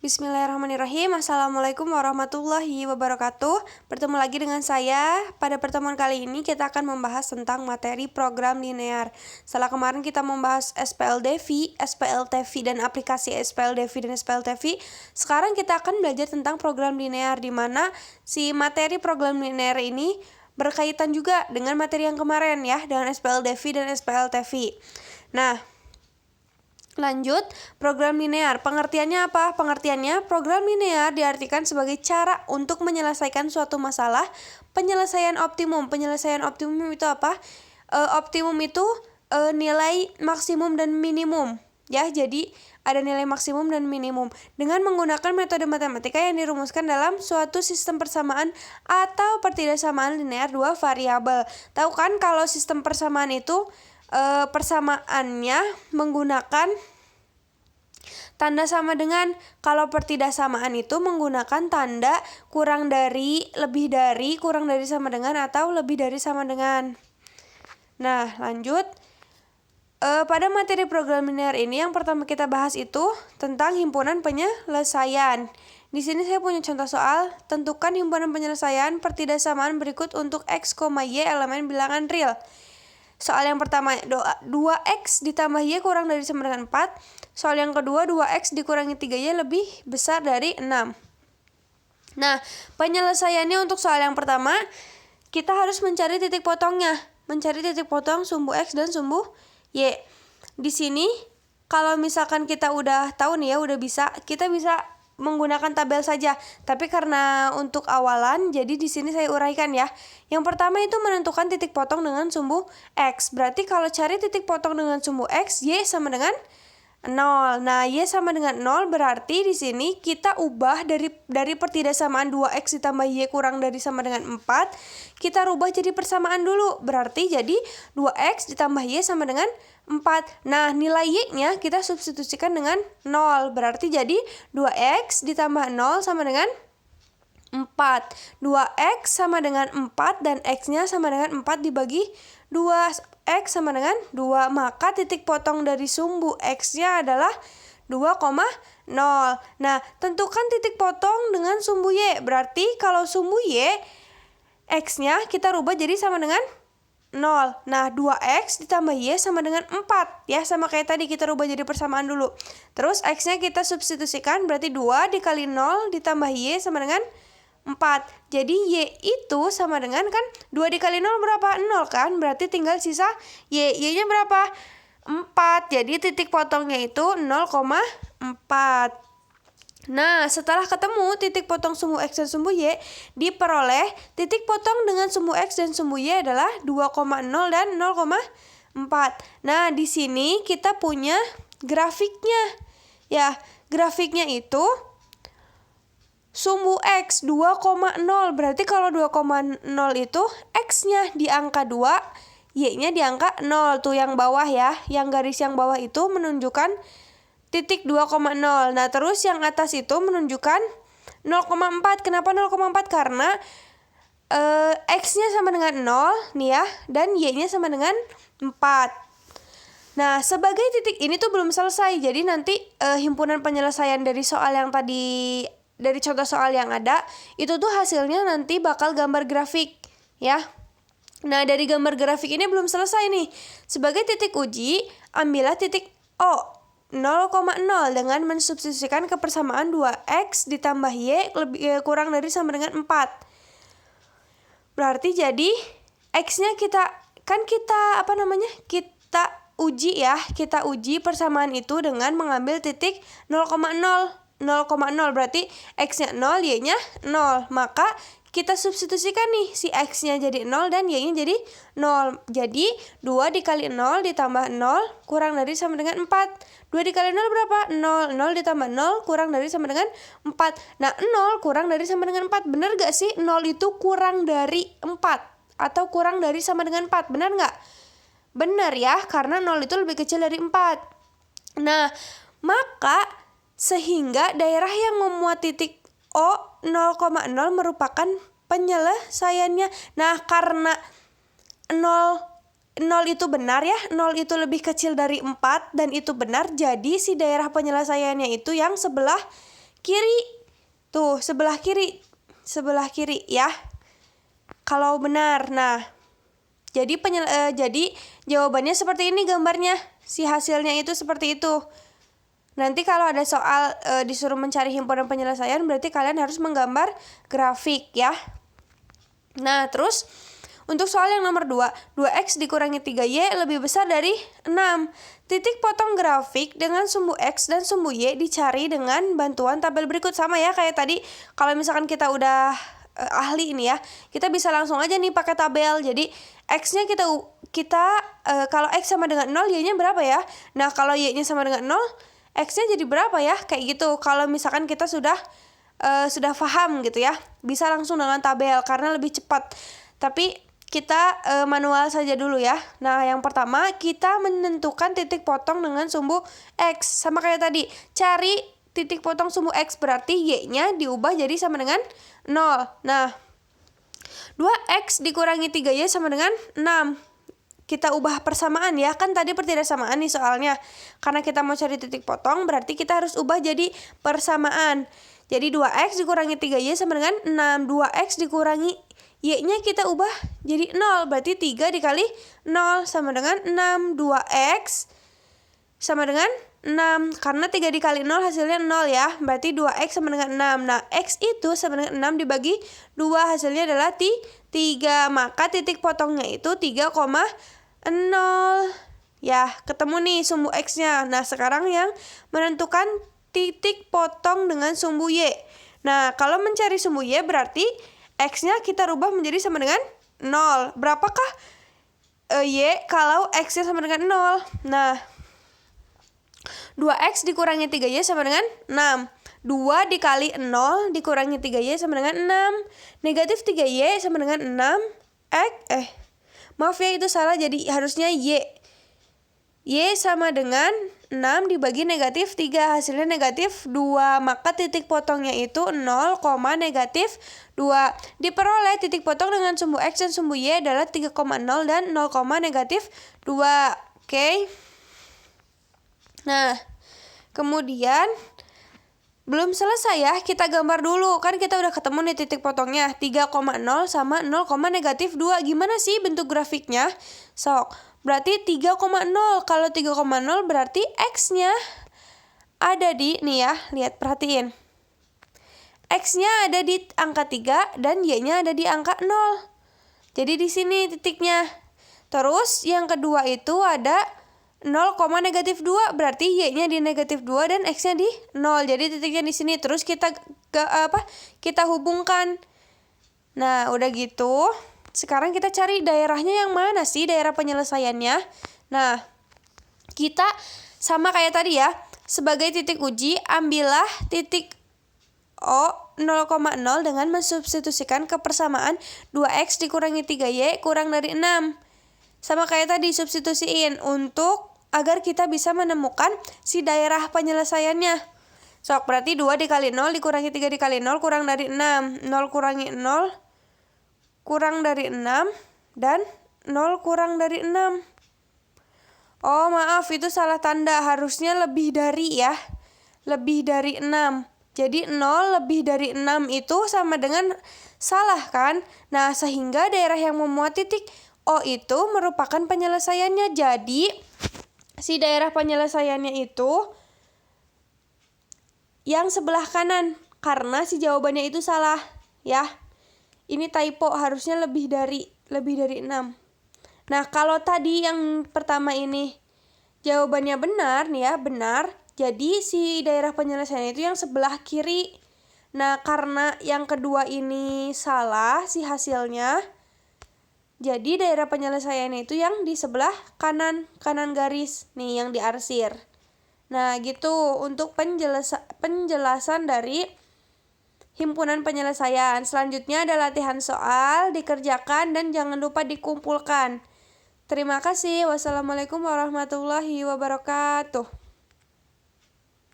Bismillahirrahmanirrahim. Assalamualaikum warahmatullahi wabarakatuh. Bertemu lagi dengan saya. Pada pertemuan kali ini kita akan membahas tentang materi program linear. Setelah kemarin kita membahas SPLDV, SPLTV, dan aplikasi SPLDV dan SPLTV, sekarang kita akan belajar tentang program linear, di mana si materi program linear ini berkaitan juga dengan materi yang kemarin ya, dengan SPLDV dan SPLTV. Nah, lanjut, program linear. Pengertiannya apa? Pengertiannya, program linear diartikan sebagai cara untuk menyelesaikan suatu masalah. Penyelesaian optimum. Penyelesaian optimum itu apa? Optimum itu nilai maksimum dan minimum. Ya, jadi ada nilai maksimum dan minimum dengan menggunakan metode matematika yang dirumuskan dalam suatu sistem persamaan atau pertidaksamaan linear dua variabel. Tahu kan kalau sistem persamaan itu persamaannya menggunakan tanda sama dengan, kalau pertidaksamaan itu menggunakan tanda kurang dari, lebih dari, kurang dari sama dengan, atau lebih dari sama dengan. Nah, lanjut. Pada materi program linear ini yang pertama kita bahas itu tentang himpunan penyelesaian. Di sini saya punya contoh soal, tentukan himpunan penyelesaian pertidaksamaan berikut untuk x, y elemen bilangan real. Soal yang pertama, 2x ditambah y kurang dari sama dengan 4. Soal yang kedua, 2x dikurangi 3y lebih besar dari 6. Nah, penyelesaiannya untuk soal yang pertama, kita harus mencari titik potongnya. Mencari titik potong sumbu x dan sumbu y. Di sini, kalau misalkan kita udah tahu nih ya, udah bisa, kita bisa menggunakan tabel saja. Tapi karena untuk awalan, jadi di sini saya uraikan ya. Yang pertama itu menentukan titik potong dengan sumbu x. Berarti kalau cari titik potong dengan sumbu x, y sama dengan 0. Nah, y sama dengan 0 berarti di sini kita ubah dari pertidaksamaan 2x ditambah y kurang dari sama dengan 4, kita rubah jadi persamaan dulu. Berarti jadi 2x ditambah y sama dengan 4. Nah, nilai y-nya kita substitusikan dengan 0. Berarti jadi 2x ditambah 0 sama dengan 4. 2x sama dengan 4 dan x-nya sama dengan 4 dibagi 2. X sama dengan 2. Maka titik potong dari sumbu x-nya adalah 2,0. Nah, tentukan titik potong dengan sumbu y. Berarti kalau sumbu y, x-nya kita rubah jadi sama dengan 0. Nah, 2x ditambah y sama dengan 4. Ya, sama kayak tadi kita rubah jadi persamaan dulu. Terus x-nya kita substitusikan, berarti 2 dikali 0 ditambah y sama dengan 4. Jadi y itu sama dengan kan 2 dikali 0 berapa? 0 kan? Berarti tinggal sisa y. Y-nya berapa? 4. Jadi titik potongnya itu 0,4. Nah, setelah ketemu titik potong sumbu x dan sumbu y, diperoleh titik potong dengan sumbu x dan sumbu y adalah 2,0 dan 0,4. Nah, di sini kita punya grafiknya. Ya, grafiknya itu sumbu x 2,0. Berarti kalau 2,0 itu x-nya di angka 2, y-nya di angka 0. Tuh yang bawah ya, yang garis yang bawah itu menunjukkan titik 2,0. Nah, terus yang atas itu menunjukkan 0,4. Kenapa 0,4? Karena x-nya sama dengan 0 nih ya, dan y-nya sama dengan 4. Nah, sebagai titik ini tuh belum selesai. Jadi nanti himpunan penyelesaian dari soal yang tadi, dari contoh soal yang ada, itu tuh hasilnya nanti bakal gambar grafik ya. Nah, dari gambar grafik ini belum selesai nih. Sebagai titik uji, ambillah titik O 0,0 dengan mensubstitusikan ke persamaan 2x ditambah y kurang dari sama dengan 4. Berarti jadi x-nya kita uji ya. Kita uji persamaan itu dengan mengambil titik 0,0. 0,0 berarti x-nya 0, y-nya 0. Maka kita substitusikan nih, si x-nya jadi 0 dan y-nya jadi 0. Jadi 2 dikali 0 ditambah 0 kurang dari sama dengan 4. 2 dikali 0 berapa? 0. 0 ditambah 0 kurang dari sama dengan 4. Nah, 0 kurang dari sama dengan 4. Benar gak sih? 0 itu kurang dari 4 atau kurang dari sama dengan 4. Benar gak? Benar ya, karena 0 itu lebih kecil dari 4. Nah, maka sehingga daerah yang memuat titik O 0,0 merupakan penyelesaiannya. Nah, karena 0 itu benar ya, 0 itu lebih kecil dari 4 dan itu benar, jadi si daerah penyelesaiannya itu yang sebelah kiri. Tuh, sebelah kiri ya. Kalau benar. Nah, jadi jawabannya seperti ini gambarnya. Si hasilnya itu seperti itu. Nanti kalau ada soal disuruh mencari himpunan penyelesaian, berarti kalian harus menggambar grafik ya. Nah, terus untuk soal yang nomor 2, 2x dikurangi 3y lebih besar dari 6. Titik potong grafik dengan sumbu x dan sumbu y dicari dengan bantuan tabel berikut. Sama ya kayak tadi, kalau misalkan kita udah ahli ini ya, kita bisa langsung aja nih pakai tabel. Jadi x-nya kita kalau x sama dengan 0, y-nya berapa ya? Nah, kalau y-nya sama dengan 0, x-nya jadi berapa ya? Kayak gitu. Kalau misalkan kita sudah paham gitu ya, bisa langsung dengan tabel karena lebih cepat. Tapi kita manual saja dulu ya. Nah, yang pertama kita menentukan titik potong dengan sumbu x. Sama kayak tadi, cari titik potong sumbu x, berarti y-nya diubah jadi sama dengan 0. Nah, 2x dikurangi 3y sama dengan 6. Kita ubah persamaan ya, kan tadi pertidaksamaan nih soalnya. Karena kita mau cari titik potong, berarti kita harus ubah jadi persamaan. Jadi 2x dikurangi 3y sama dengan 6. 2x dikurangi y-nya kita ubah jadi 0. Berarti 3 dikali 0 sama dengan 6. 2x sama dengan 6. Karena 3 dikali 0 hasilnya 0 ya. Berarti 2x sama dengan 6. Nah, x itu sama dengan 6 dibagi 2. Hasilnya adalah 3. Maka titik potongnya itu 3,0. Ya, ketemu nih sumbu x-nya. Nah, sekarang yang menentukan titik potong dengan sumbu y. Nah, kalau mencari sumbu y berarti x-nya kita rubah menjadi sama dengan 0. Berapakah y kalau x-nya sama dengan 0? Nah, 2x dikurangi 3y sama dengan 6. 2 dikali 0 dikurangi 3y sama dengan 6. Negatif 3y sama dengan 6. Maaf ya, itu salah, jadi harusnya y. Y sama dengan 6 dibagi negatif 3, hasilnya negatif 2. Maka titik potongnya itu 0, negatif 2. Diperoleh titik potong dengan sumbu x dan sumbu y adalah 3,0 dan 0, negatif 2. Oke. Nah, kemudian belum selesai ya, kita gambar dulu. Kan kita udah ketemu nih titik potongnya 3,0 sama 0, negatif 2. Gimana sih bentuk grafiknya? Sok, berarti 3,0. Kalau 3,0 berarti x-nya ada di, nih ya, lihat, perhatiin. X-nya ada di angka 3 dan y-nya ada di angka 0. Jadi di sini titiknya. Terus yang kedua itu ada 0, negatif 2, berarti y-nya di negatif 2 dan x-nya di 0. Jadi titiknya di sini. Terus kita hubungkan. Nah, udah gitu. Sekarang kita cari daerahnya yang mana sih, daerah penyelesaiannya. Nah, kita sama kayak tadi ya. Sebagai titik uji, ambillah titik O 0,0 dengan mensubstitusikan ke persamaan 2x dikurangi 3y kurang dari 6. Sama kayak tadi, substitusiin agar kita bisa menemukan si daerah penyelesaiannya. Sok, berarti 2 dikali 0 dikurangi 3 dikali 0 kurang dari 6. 0 kurangi 0 kurang dari 6 dan 0 kurang dari 6. Oh, maaf, itu salah tanda. Harusnya lebih dari ya. Lebih dari 6. Jadi 0 lebih dari 6 itu sama dengan salah kan? Nah, sehingga daerah yang memuat titik O itu merupakan penyelesaiannya. Jadi si daerah penyelesaiannya itu yang sebelah kanan, karena si jawabannya itu salah ya. Ini typo, harusnya lebih dari 6. Nah, kalau tadi yang pertama ini jawabannya benar nih ya, benar. Jadi si daerah penyelesaian itu yang sebelah kiri. Nah, karena yang kedua ini salah si hasilnya, jadi daerah penyelesaiannya itu yang di sebelah kanan garis nih, yang diarsir. Nah, gitu untuk penjelasan dari himpunan penyelesaian. Selanjutnya ada latihan soal, dikerjakan dan jangan lupa dikumpulkan. Terima kasih. Wassalamualaikum warahmatullahi wabarakatuh.